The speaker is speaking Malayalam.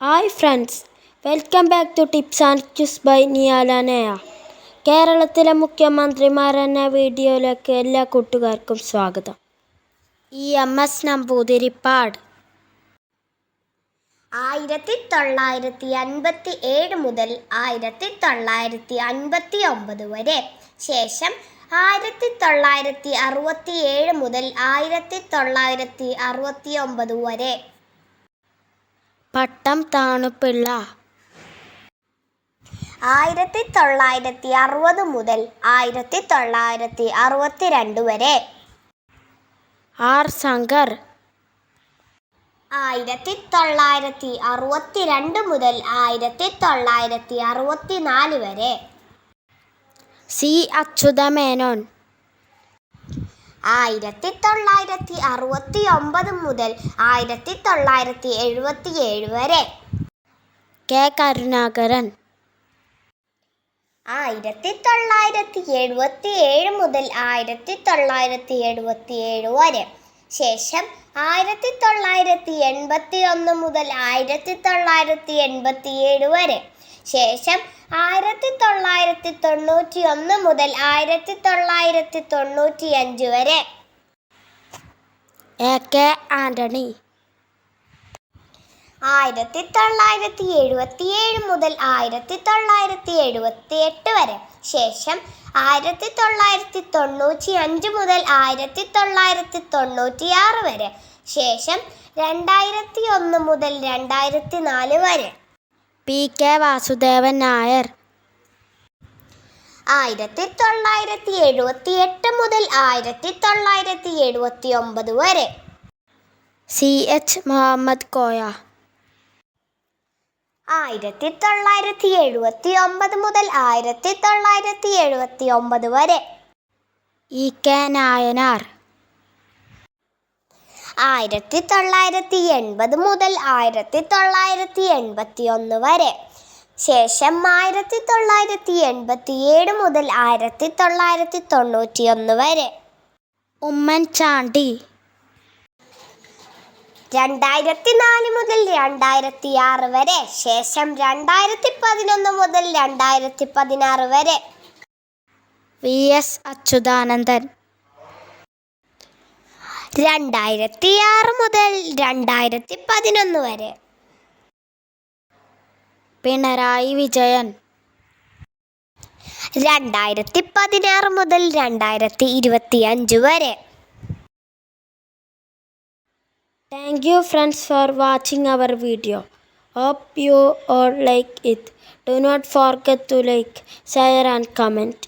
Hi friends, welcome back to tips and cues by നിയാലനയ. കേരളത്തിലെ മുഖ്യമന്ത്രിമാരെന്ന വീഡിയോയിലേക്ക് എല്ലാ കൂട്ടുകാർക്കും സ്വാഗതം. EMS നമ്പൂതിരിപ്പാട് 1957 മുതൽ 1959 വരെ, ശേഷം 1967 മുതൽ 1969 വരെ. പട്ടം താണുപിള്ള 1960 മുതൽ 1962 വരെ. R. ശങ്കർ 1962 മുതൽ 1964 വരെ. C. അച്യുതമേനോൻ 1969 മുതൽ 1977 വരെ. K. കരുണാകരൻ 1977 മുതൽ 1977 വരെ, ശേഷം 1981 മുതൽ 1987 വരെ, ശേഷം 1991 മുതൽ 1995 വരെ. A. K. ആന്റണി 1977 മുതൽ 1978 വരെ, ശേഷം 1995 മുതൽ 1996 വരെ, ശേഷം 2001 മുതൽ 2004 വരെ. P. K. വാസുദേവൻ നായർ 1978 മുതൽ 1979 വരെ. C. H. മുഹമ്മദ് കോയ 1979 മുതൽ 1979 വരെ. E. K. നായനാർ 1980 മുതൽ 1981 വരെ, ശേഷം 1987 മുതൽ 1991 വരെ. ഉമ്മൻചാണ്ടി 2004 മുതൽ 2006 വരെ, ശേഷം 2011 മുതൽ 2016 വരെ. V. S. അച്യുതാനന്ദൻ 2006 മുതൽ 2011 വരെ. പിണറായി വിജയൻ 2016 മുതൽ 2025 വരെ. Thank you friends for watching our video. Hope you all like it. Do not forget to like, share and comment.